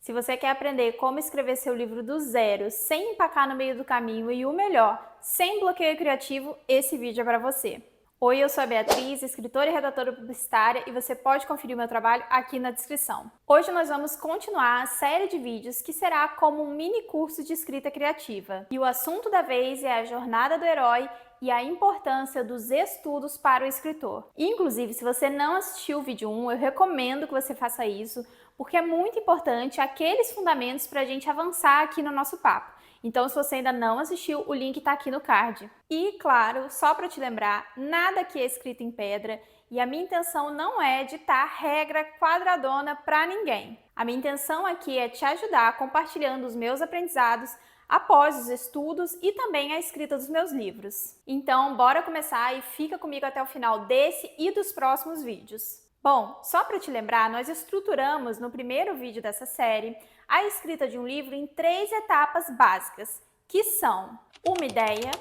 Se você quer aprender como escrever seu livro do zero, sem empacar no meio do caminho e o melhor, sem bloqueio criativo, esse vídeo é para você. Oi, eu sou a Beatriz, escritora e redatora publicitária, e você pode conferir o meu trabalho aqui na descrição. Hoje nós vamos continuar a série de vídeos que será como um mini curso de escrita criativa. E o assunto da vez é a jornada do herói e a importância dos estudos para o escritor. Inclusive, se você não assistiu o vídeo 1, eu recomendo que você faça isso, porque é muito importante aqueles fundamentos para a gente avançar aqui no nosso papo. Então, se você ainda não assistiu, o link está aqui no card. E, claro, só para te lembrar, nada aqui é escrito em pedra e a minha intenção não é ditar regra quadradona para ninguém. A minha intenção aqui é te ajudar compartilhando os meus aprendizados após os estudos e também a escrita dos meus livros. Então, bora começar e fica comigo até o final desse e dos próximos vídeos. Bom, só para te lembrar, nós estruturamos no primeiro vídeo dessa série a escrita de um livro em 3 etapas básicas, que são uma ideia,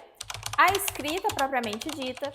a escrita propriamente dita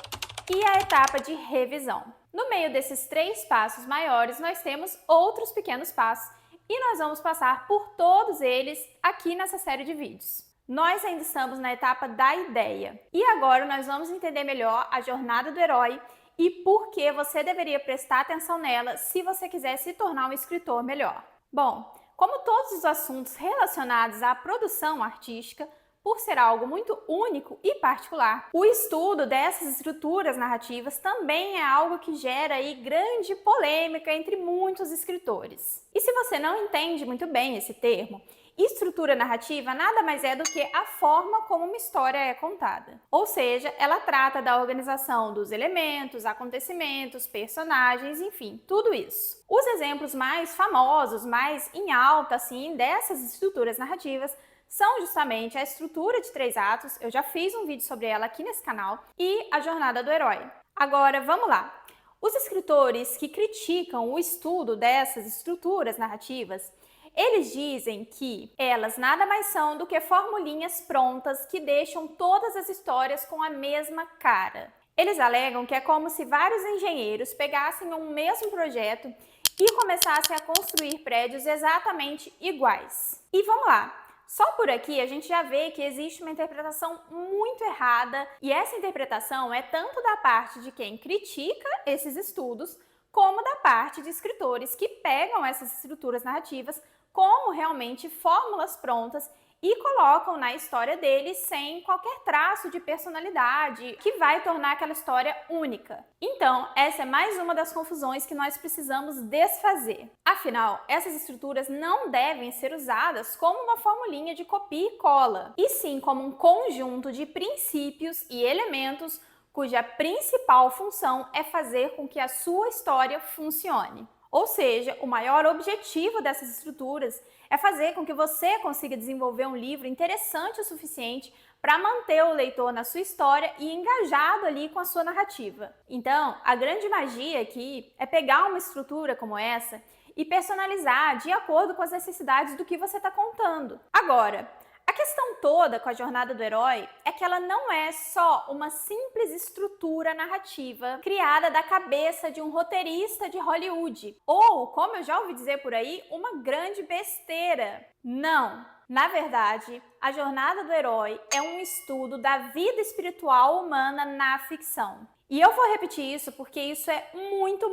e a etapa de revisão. No meio desses 3 passos maiores, nós temos outros pequenos passos e nós vamos passar por todos eles aqui nessa série de vídeos. Nós ainda estamos na etapa da ideia e agora nós vamos entender melhor a jornada do herói e por que você deveria prestar atenção nela se você quiser se tornar um escritor melhor. Bom, como todos os assuntos relacionados à produção artística, por ser algo muito único e particular, o estudo dessas estruturas narrativas também é algo que gera aí grande polêmica entre muitos escritores. E se você não entende muito bem esse termo, estrutura narrativa nada mais é do que a forma como uma história é contada. Ou seja, ela trata da organização dos elementos, acontecimentos, personagens, enfim, tudo isso. Os exemplos mais famosos, mais em alta, assim, dessas estruturas narrativas são justamente a estrutura de 3 atos, eu já fiz um vídeo sobre ela aqui nesse canal, e a jornada do herói. Agora, vamos lá. Os escritores que criticam o estudo dessas estruturas narrativas, eles dizem que elas nada mais são do que formulinhas prontas que deixam todas as histórias com a mesma cara. Eles alegam que é como se vários engenheiros pegassem um mesmo projeto e começassem a construir prédios exatamente iguais. E vamos lá! Só por aqui a gente já vê que existe uma interpretação muito errada e essa interpretação é tanto da parte de quem critica esses estudos como da parte de escritores que pegam essas estruturas narrativas como realmente fórmulas prontas e colocam na história deles sem qualquer traço de personalidade que vai tornar aquela história única. Então, essa é mais uma das confusões que nós precisamos desfazer. Afinal, essas estruturas não devem ser usadas como uma formulinha de copia e cola, e sim como um conjunto de princípios e elementos cuja principal função é fazer com que a sua história funcione. Ou seja, o maior objetivo dessas estruturas é fazer com que você consiga desenvolver um livro interessante o suficiente para manter o leitor na sua história e engajado ali com a sua narrativa. Então, a grande magia aqui é pegar uma estrutura como essa e personalizar de acordo com as necessidades do que você está contando. Agora, a questão toda com a jornada do herói é que ela não é só uma simples estrutura narrativa criada da cabeça de um roteirista de Hollywood, ou, como eu já ouvi dizer por aí, uma grande besteira. Não! Na verdade, a jornada do herói é um estudo da vida espiritual humana na ficção. E eu vou repetir isso porque isso é muito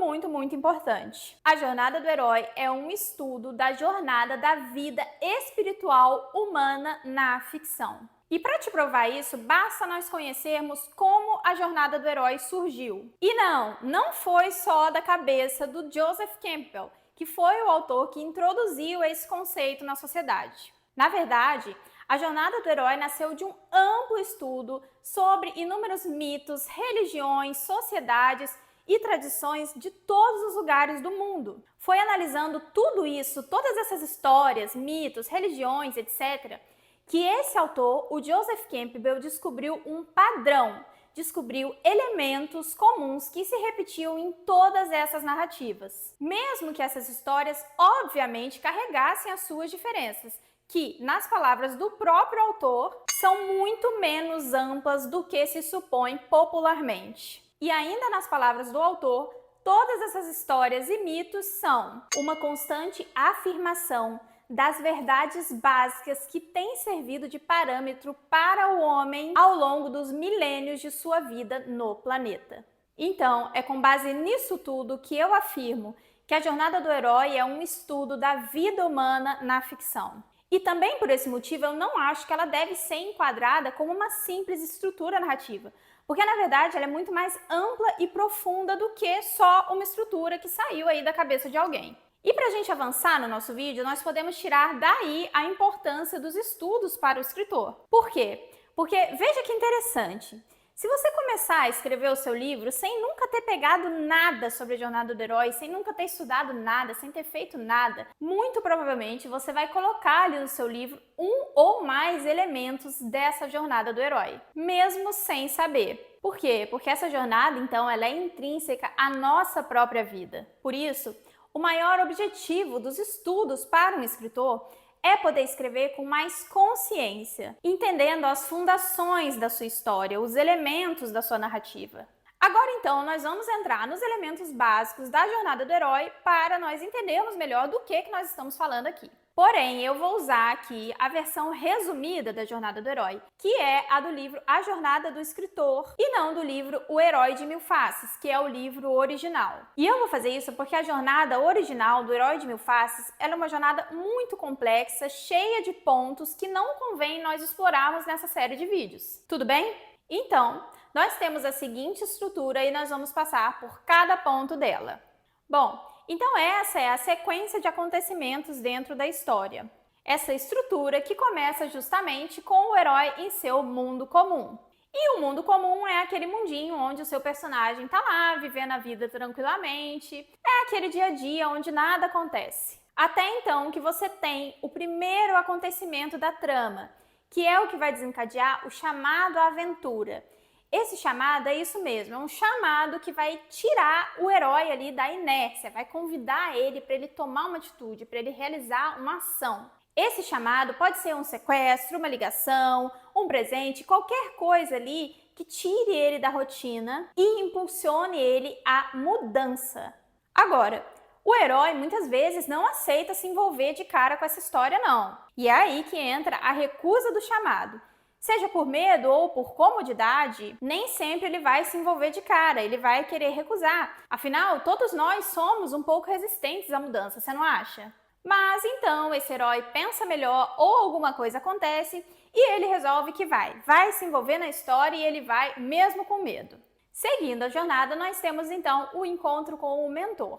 importante. A jornada do herói é um estudo da jornada da vida espiritual humana na ficção. E para te provar isso, basta nós conhecermos como a jornada do herói surgiu. E não foi só da cabeça do Joseph Campbell, que foi o autor que introduziu esse conceito na sociedade. Na verdade, a jornada do herói nasceu de um amplo estudo sobre inúmeros mitos, religiões, sociedades e tradições de todos os lugares do mundo. Foi analisando tudo isso, todas essas histórias, mitos, religiões, etc., que esse autor, o Joseph Campbell, descobriu um padrão, descobriu elementos comuns que se repetiam em todas essas narrativas. Mesmo que essas histórias, obviamente, carregassem as suas diferenças, que, nas palavras do próprio autor, são muito menos amplas do que se supõe popularmente. E ainda nas palavras do autor, todas essas histórias e mitos são uma constante afirmação das verdades básicas que têm servido de parâmetro para o homem ao longo dos milênios de sua vida no planeta. Então, é com base nisso tudo que eu afirmo que a jornada do herói é um estudo da vida humana na ficção. E também por esse motivo eu não acho que ela deve ser enquadrada como uma simples estrutura narrativa, porque na verdade ela é muito mais ampla e profunda do que só uma estrutura que saiu aí da cabeça de alguém. E para a gente avançar no nosso vídeo, nós podemos tirar daí a importância dos estudos para o escritor. Por quê? Porque veja que interessante. Se você começar a escrever o seu livro sem nunca ter pegado nada sobre a jornada do herói, sem nunca ter estudado nada, sem ter feito nada, muito provavelmente você vai colocar ali no seu livro um ou mais elementos dessa jornada do herói, mesmo sem saber. Por quê? Porque essa jornada, então, ela é intrínseca à nossa própria vida. Por isso, o maior objetivo dos estudos para um escritor é poder escrever com mais consciência, entendendo as fundações da sua história, os elementos da sua narrativa. Agora então nós vamos entrar nos elementos básicos da jornada do herói para nós entendermos melhor do que nós estamos falando aqui. Porém, eu vou usar aqui a versão resumida da jornada do herói, que é a do livro A Jornada do Escritor, e não do livro O Herói de Mil Faces, que é o livro original. E eu vou fazer isso porque a jornada original do Herói de Mil Faces ela é uma jornada muito complexa, cheia de pontos que não convém nós explorarmos nessa série de vídeos. Tudo bem? Então, nós temos a seguinte estrutura e nós vamos passar por cada ponto dela. Bom, então essa é a sequência de acontecimentos dentro da história. Essa estrutura que começa justamente com o herói em seu mundo comum. E o mundo comum é aquele mundinho onde o seu personagem está lá, vivendo a vida tranquilamente. É aquele dia a dia onde nada acontece. Até então que você tem o primeiro acontecimento da trama, que é o que vai desencadear o chamado à aventura. Esse chamado é isso mesmo, é um chamado que vai tirar o herói ali da inércia, vai convidar ele para ele tomar uma atitude, para ele realizar uma ação. Esse chamado pode ser um sequestro, uma ligação, um presente, qualquer coisa ali que tire ele da rotina e impulsione ele à mudança. Agora, o herói muitas vezes não aceita se envolver de cara com essa história não. E é aí que entra a recusa do chamado. Seja por medo ou por comodidade, nem sempre ele vai se envolver de cara, ele vai querer recusar. Afinal, todos nós somos um pouco resistentes à mudança, você não acha? Mas então esse herói pensa melhor ou alguma coisa acontece e ele resolve que vai se envolver na história e ele vai mesmo com medo. Seguindo a jornada, nós temos então o encontro com o mentor.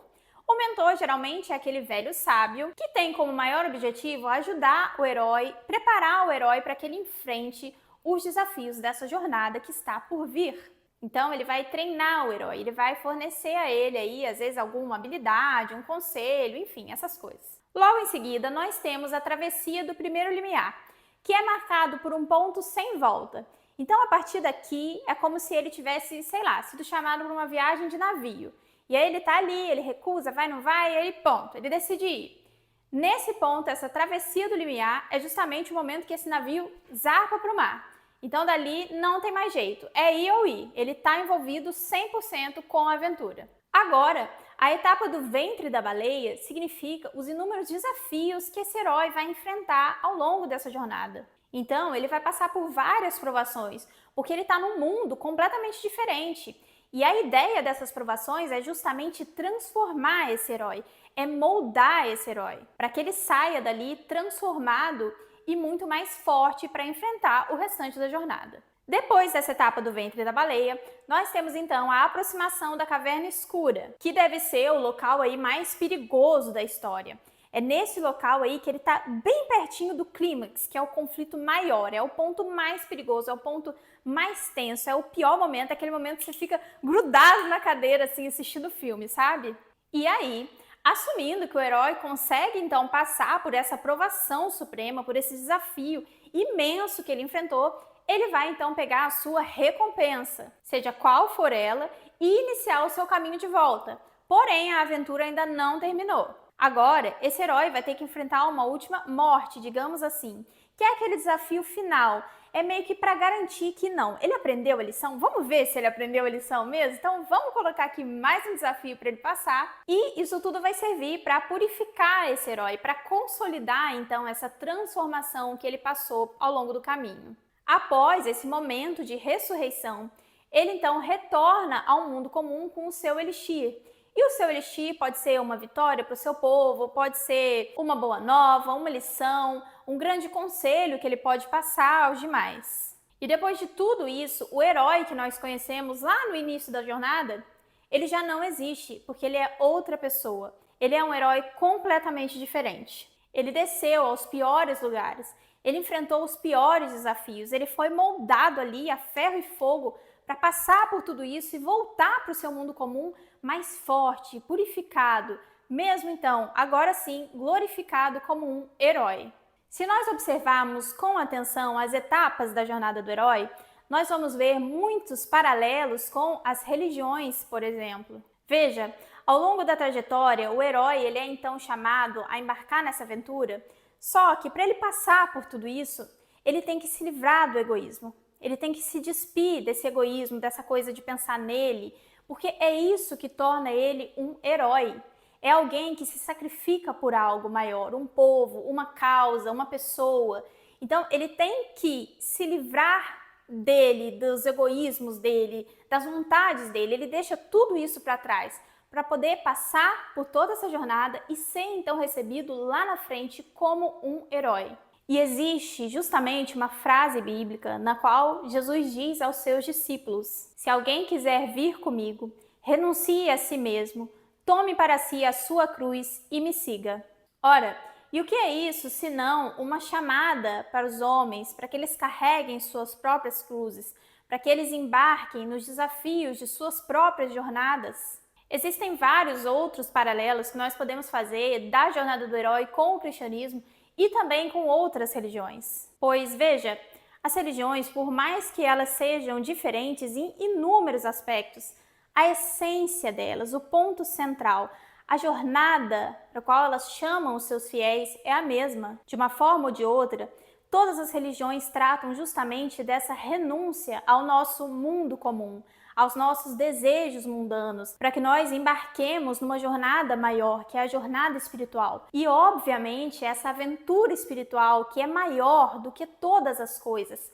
O mentor geralmente é aquele velho sábio que tem como maior objetivo ajudar o herói, preparar o herói para que ele enfrente os desafios dessa jornada que está por vir. Então ele vai treinar o herói, ele vai fornecer a ele aí, às vezes, alguma habilidade, um conselho, enfim, essas coisas. Logo em seguida, nós temos a travessia do primeiro limiar, que é marcado por um ponto sem volta. Então, a partir daqui, é como se ele tivesse, sei lá, sido chamado para uma viagem de navio. E aí ele tá ali, ele recusa, vai, não vai, e aí ponto, ele decide ir. Nesse ponto, essa travessia do limiar é justamente o momento que esse navio zarpa para o mar. Então dali não tem mais jeito, é ir ou ir, ele está envolvido 100% com a aventura. Agora, a etapa do ventre da baleia significa os inúmeros desafios que esse herói vai enfrentar ao longo dessa jornada. Então ele vai passar por várias provações, porque ele está num mundo completamente diferente. E a ideia dessas provações é justamente transformar esse herói, é moldar esse herói, para que ele saia dali transformado e muito mais forte para enfrentar o restante da jornada. Depois dessa etapa do ventre da baleia, nós temos então a aproximação da caverna escura, que deve ser o local aí mais perigoso da história. É nesse local aí que ele está bem pertinho do clímax, que é o conflito maior, é o ponto mais perigoso, é o ponto mais tenso, é o pior momento, é aquele momento que você fica grudado na cadeira assim assistindo o filme, sabe? E aí, assumindo que o herói consegue então passar por essa provação suprema, por esse desafio imenso que ele enfrentou, ele vai então pegar a sua recompensa, seja qual for ela, e iniciar o seu caminho de volta. Porém, a aventura ainda não terminou. Agora, esse herói vai ter que enfrentar uma última morte, digamos assim, que é aquele desafio final. é meio que para garantir que não. Ele aprendeu a lição? Vamos ver se ele aprendeu a lição mesmo? Então vamos colocar aqui mais um desafio para ele passar. E isso tudo vai servir para purificar esse herói, para consolidar então essa transformação que ele passou ao longo do caminho. Após esse momento de ressurreição, ele então retorna ao mundo comum com o seu elixir. E o seu elixir pode ser uma vitória para o seu povo, pode ser uma boa nova, uma lição, um grande conselho que ele pode passar aos demais. E depois de tudo isso, o herói que nós conhecemos lá no início da jornada, ele já não existe, porque ele é outra pessoa. Ele é um herói completamente diferente. Ele desceu aos piores lugares, ele enfrentou os piores desafios, ele foi moldado ali a ferro e fogo para passar por tudo isso e voltar para o seu mundo comum mais forte, purificado, mesmo então, agora sim, glorificado como um herói. Se nós observarmos com atenção as etapas da jornada do herói, nós vamos ver muitos paralelos com as religiões, por exemplo. Veja, ao longo da trajetória, o herói ele é então chamado a embarcar nessa aventura, só que para ele passar por tudo isso, ele tem que se livrar do egoísmo. Ele tem que se despir desse egoísmo, dessa coisa de pensar nele, porque é isso que torna ele um herói. É alguém que se sacrifica por algo maior, um povo, uma causa, uma pessoa. Então, ele tem que se livrar dele, dos egoísmos dele, das vontades dele. Ele deixa tudo isso para trás, para poder passar por toda essa jornada e ser então recebido lá na frente como um herói. E existe justamente uma frase bíblica na qual Jesus diz aos seus discípulos: se alguém quiser vir comigo, renuncie a si mesmo, tome para si a sua cruz e me siga. Ora, e o que é isso senão uma chamada para os homens, para que eles carreguem suas próprias cruzes, para que eles embarquem nos desafios de suas próprias jornadas? Existem vários outros paralelos que nós podemos fazer da jornada do herói com o cristianismo e também com outras religiões. Pois, veja, as religiões, por mais que elas sejam diferentes em inúmeros aspectos, a essência delas, o ponto central, a jornada para a qual elas chamam os seus fiéis é a mesma. De uma forma ou de outra, todas as religiões tratam justamente dessa renúncia ao nosso mundo comum, aos nossos desejos mundanos, para que nós embarquemos numa jornada maior, que é a jornada espiritual. E, obviamente, essa aventura espiritual, que é maior do que todas as coisas,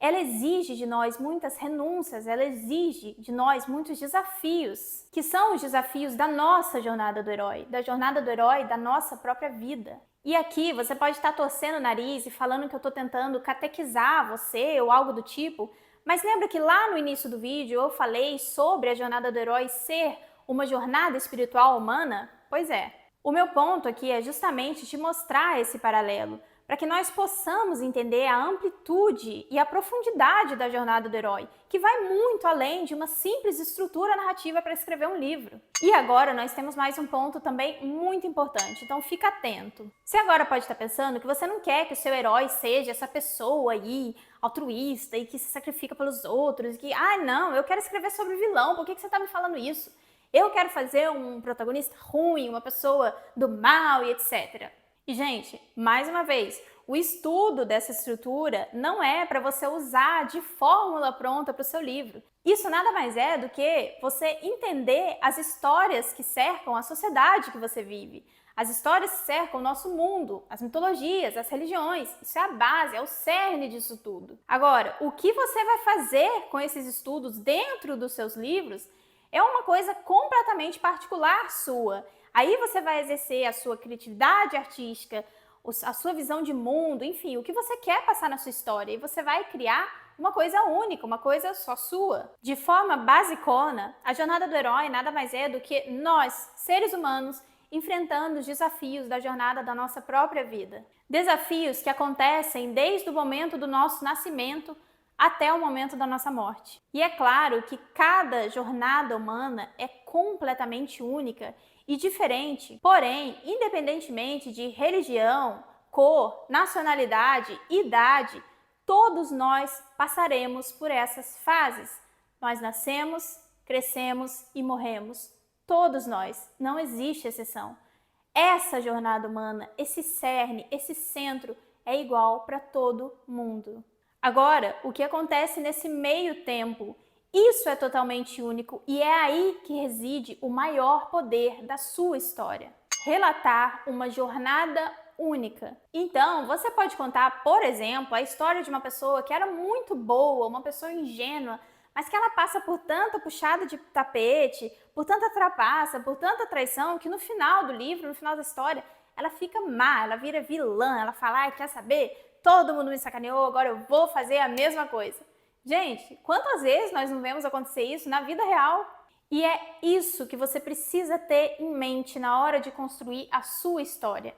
ela exige de nós muitas renúncias, ela exige de nós muitos desafios, que são os desafios da nossa jornada do herói, da jornada do herói da nossa própria vida. E aqui você pode estar torcendo o nariz e falando que eu estou tentando catequizar você ou algo do tipo, mas lembra que lá no início do vídeo eu falei sobre a jornada do herói ser uma jornada espiritual humana? Pois é. O meu ponto aqui é justamente te mostrar esse paralelo, para que nós possamos entender a amplitude e a profundidade da jornada do herói, que vai muito além de uma simples estrutura narrativa para escrever um livro. E agora nós temos mais um ponto também muito importante, então fica atento. Você agora pode estar pensando que você não quer que o seu herói seja essa pessoa aí, altruísta e que se sacrifica pelos outros, que, não, eu quero escrever sobre vilão, por que você está me falando isso? Eu quero fazer um protagonista ruim, uma pessoa do mal e etc. E, gente, mais uma vez, o estudo dessa estrutura não é para você usar de fórmula pronta para o seu livro. Isso nada mais é do que você entender as histórias que cercam a sociedade que você vive, as histórias que cercam o nosso mundo, as mitologias, as religiões. Isso é a base, é o cerne disso tudo. Agora, o que você vai fazer com esses estudos dentro dos seus livros é uma coisa completamente particular sua. Aí você vai exercer a sua criatividade artística, a sua visão de mundo, enfim, o que você quer passar na sua história. E você vai criar uma coisa única, uma coisa só sua. De forma basicona, a jornada do herói nada mais é do que nós, seres humanos, enfrentando os desafios da jornada da nossa própria vida. Desafios que acontecem desde o momento do nosso nascimento até o momento da nossa morte. E é claro que cada jornada humana é completamente única e diferente, porém, independentemente de religião, cor, nacionalidade, idade, todos nós passaremos por essas fases. Nós nascemos, crescemos e morremos. Todos nós, não existe exceção. Essa jornada humana, esse cerne, esse centro é igual para todo mundo. Agora, o que acontece nesse meio tempo? Isso é totalmente único e é aí que reside o maior poder da sua história. Relatar uma jornada única. Então, você pode contar, por exemplo, a história de uma pessoa que era muito boa, uma pessoa ingênua, mas que ela passa por tanta puxada de tapete, por tanta trapaça, por tanta traição, que no final do livro, no final da história, ela fica má, ela vira vilã, ela fala, ai, quer saber? Todo mundo me sacaneou, agora eu vou fazer a mesma coisa. Gente, quantas vezes nós não vemos acontecer isso na vida real? E é isso que você precisa ter em mente na hora de construir a sua história.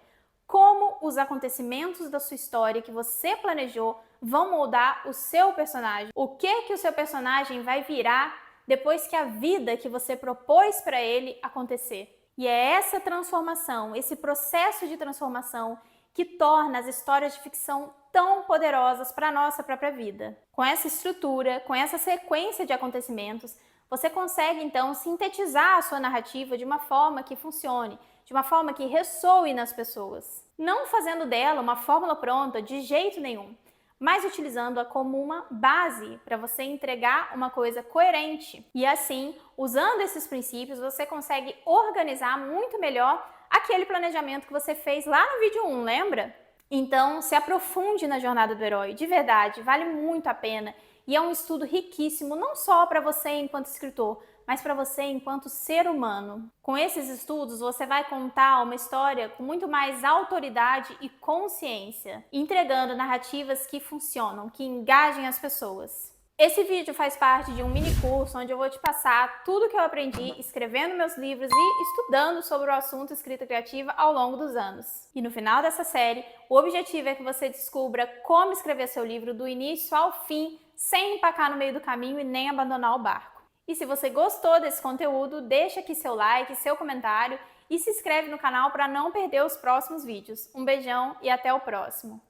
Como os acontecimentos da sua história que você planejou vão moldar o seu personagem. O que o seu personagem vai virar depois que a vida que você propôs para ele acontecer. E é essa transformação, esse processo de transformação que torna as histórias de ficção tão poderosas para a nossa própria vida. Com essa estrutura, com essa sequência de acontecimentos, você consegue então sintetizar a sua narrativa de uma forma que funcione, de uma forma que ressoe nas pessoas. Não fazendo dela uma fórmula pronta de jeito nenhum, mas utilizando-a como uma base para você entregar uma coisa coerente. E assim, usando esses princípios, você consegue organizar muito melhor aquele planejamento que você fez lá no vídeo 1, lembra? Então, se aprofunde na jornada do herói, de verdade, vale muito a pena. E é um estudo riquíssimo, não só para você enquanto escritor, mas para você enquanto ser humano. Com esses estudos, você vai contar uma história com muito mais autoridade e consciência, entregando narrativas que funcionam, que engajem as pessoas. Esse vídeo faz parte de um mini curso onde eu vou te passar tudo que eu aprendi escrevendo meus livros e estudando sobre o assunto escrita criativa ao longo dos anos. E no final dessa série, o objetivo é que você descubra como escrever seu livro do início ao fim, sem empacar no meio do caminho e nem abandonar o barco. E se você gostou desse conteúdo, deixa aqui seu like, seu comentário e se inscreve no canal para não perder os próximos vídeos. Um beijão e até o próximo!